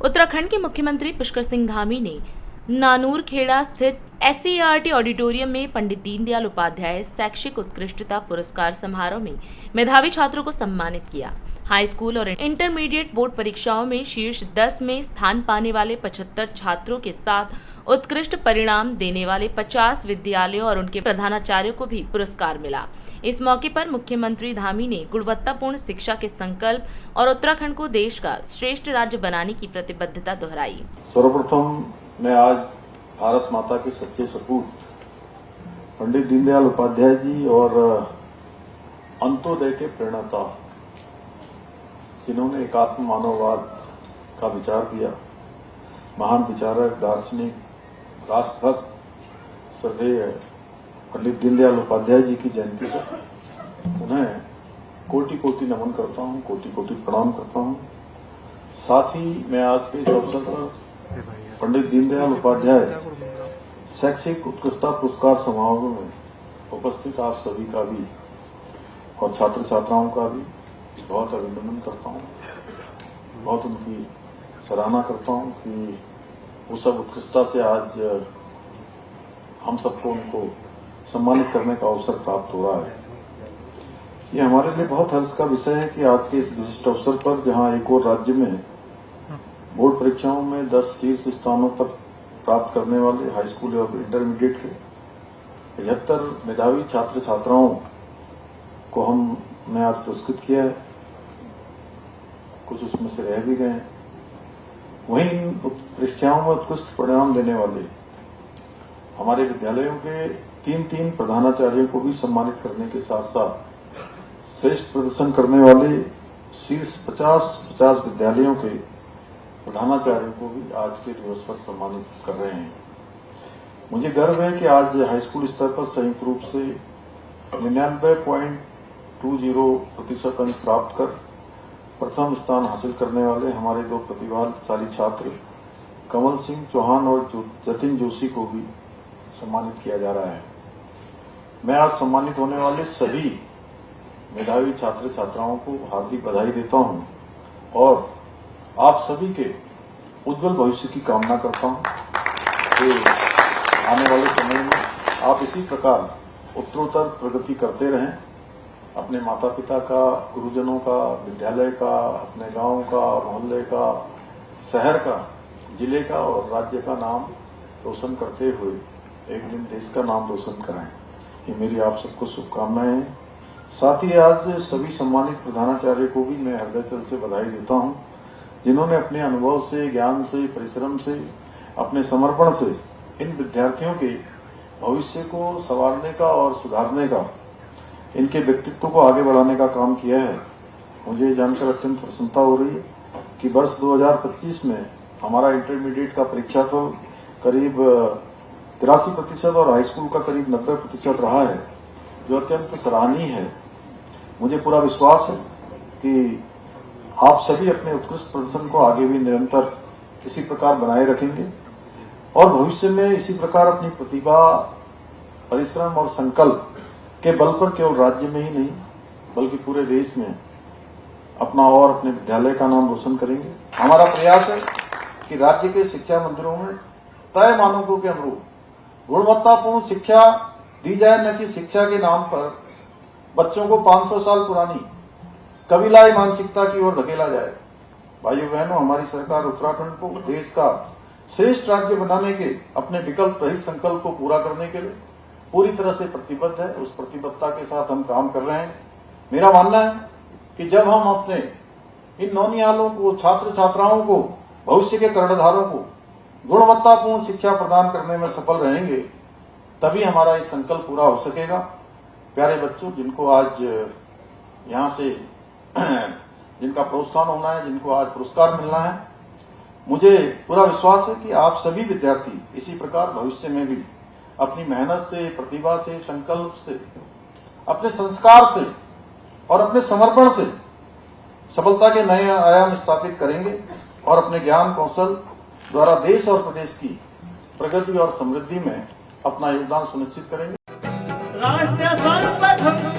उत्तराखंड के मुख्यमंत्री पुष्कर सिंह धामी ने नानूर खेड़ा स्थित SCERT ऑडिटोरियम में पंडित दीनदयाल उपाध्याय शैक्षिक उत्कृष्टता पुरस्कार समारोह में मेधावी छात्रों को सम्मानित किया। हाई स्कूल और इंटरमीडिएट बोर्ड परीक्षाओं में शीर्ष 10 में स्थान पाने वाले 75 छात्रों के साथ उत्कृष्ट परिणाम देने वाले 50 विद्यालयों और उनके प्रधानाचार्यों को भी पुरस्कार मिला। इस मौके पर मुख्यमंत्री धामी ने गुणवत्तापूर्ण शिक्षा के संकल्प और उत्तराखंड को देश का श्रेष्ठ राज्य बनाने की प्रतिबद्धता दोहराई। सर्वप्रथम मैं आज भारत माता के सच्चे सपूत पंडित दीनदयाल उपाध्याय जी और अंत्योदय के प्रणेता जिन्होंने एकात्म मानववाद का विचार दिया, महान विचारक, दार्शनिक, राष्ट्रभक्त, श्रद्धेय पंडित दीनदयाल उपाध्याय जी की जयंती पर उन्हें कोटि कोटि नमन करता हूं, कोटि कोटि प्रणाम करता हूं। साथ ही मैं आज के इस अवसर पर पंडित दीनदयाल उपाध्याय शैक्षिक उत्कृष्टता पुरस्कार समारोह में उपस्थित आप सभी का भी और छात्र छात्राओं का भी बहुत अभिनंदन करता हूं, बहुत उनकी सराहना करता हूं कि वो सब उत्कृष्टता से आज हम सबको उनको सम्मानित करने का अवसर प्राप्त हो रहा है। ये हमारे लिए बहुत हर्ष का विषय है कि आज के इस विशिष्ट अवसर पर जहां एक और राज्य में बोर्ड परीक्षाओं में 10 शीर्ष स्थानों पर प्राप्त करने वाले हाई स्कूल और इंटरमीडिएट के 75 मेधावी छात्र छात्राओं को हमने आज पुरस्कृत किया है। कुछ उसमें से रह भी गए हैं। वहीं इन परीक्षाओं में उत्कृष्ट परिणाम देने वाले हमारे विद्यालयों के 3 प्रधानाचार्यों को भी सम्मानित करने के साथ साथ श्रेष्ठ प्रदर्शन करने वाले शीर्ष 50 विद्यालयों के प्रधानाचार्यों को भी आज के दिवस पर सम्मानित कर रहे हैं। मुझे गर्व है कि आज हाई स्कूल स्तर पर संयुक्त रूप से 99.20% अंक प्राप्त कर प्रथम स्थान हासिल करने वाले हमारे 2 प्रतिभाशाली छात्र कमल सिंह चौहान और जतिन जोशी को भी सम्मानित किया जा रहा है। मैं आज सम्मानित होने वाले सभी मेधावी छात्र छात्राओं को हार्दिक बधाई देता हूं और आप सभी के उज्जवल भविष्य की कामना करता हूं कि आने वाले समय में आप इसी प्रकार उत्तरोत्तर प्रगति करते रहें। अपने माता पिता का, गुरुजनों का, विद्यालय का, अपने गांव का, मोहल्ले का, शहर का, जिले का और राज्य का नाम रोशन करते हुए एक दिन देश का नाम रोशन कराएं। ये मेरी आप सबको शुभकामनाएं हैं। साथ ही आज सभी सम्मानित प्रधानाचार्य को भी मैं हृदय से बधाई देता हूं, जिन्होंने अपने अनुभव से, ज्ञान से, परिश्रम से, अपने समर्पण से इन विद्यार्थियों के भविष्य को संवारने का और सुधारने का, इनके व्यक्तित्व को आगे बढ़ाने का काम किया है। मुझे जानकर अत्यंत प्रसन्नता हो रही है कि वर्ष 2025 में हमारा इंटरमीडिएट का परीक्षा तो करीब 83% और हाई स्कूल का करीब 90% रहा है, जो अत्यंत सराहनीय है। मुझे पूरा विश्वास है कि आप सभी अपने उत्कृष्ट प्रदर्शन को आगे भी निरंतर इसी प्रकार बनाए रखेंगे और भविष्य में इसी प्रकार अपनी प्रतिभा, परिश्रम और संकल्प के बल पर केवल राज्य में ही नहीं बल्कि पूरे देश में अपना और अपने विद्यालय का नाम रोशन करेंगे। हमारा प्रयास है कि राज्य के शिक्षा मंदिरों में तय मानकों के अनुरूप गुणवत्तापूर्ण शिक्षा दी जाए, न कि शिक्षा के नाम पर बच्चों को 500 साल पुरानी कबीलाई मानसिकता की ओर धकेला जाए। भाइयों बहनों, हमारी सरकार उत्तराखंड को देश का श्रेष्ठ राज्य बनाने के अपने विकल्प रहित संकल्प को पूरा करने के लिए पूरी तरह से प्रतिबद्ध है। उस प्रतिबद्धता के साथ हम काम कर रहे हैं। मेरा मानना है कि जब हम अपने इन नौनिहालों को, छात्र छात्राओं को, भविष्य के कर्णधारों को गुणवत्तापूर्ण शिक्षा प्रदान करने में सफल रहेंगे, तभी हमारा ये संकल्प पूरा हो सकेगा। प्यारे बच्चों, जिनको आज यहां से जिनका प्रोत्साहन होना है, जिनको आज पुरस्कार मिलना है, मुझे पूरा विश्वास है कि आप सभी विद्यार्थी इसी प्रकार भविष्य में भी अपनी मेहनत से, प्रतिभा से, संकल्प से, अपने संस्कार से और अपने समर्पण से सफलता के नए आयाम स्थापित करेंगे और अपने ज्ञान कौशल द्वारा देश और प्रदेश की प्रगति और समृद्धि में अपना योगदान सुनिश्चित करेंगे। राष्ट्र सर्वप्रथम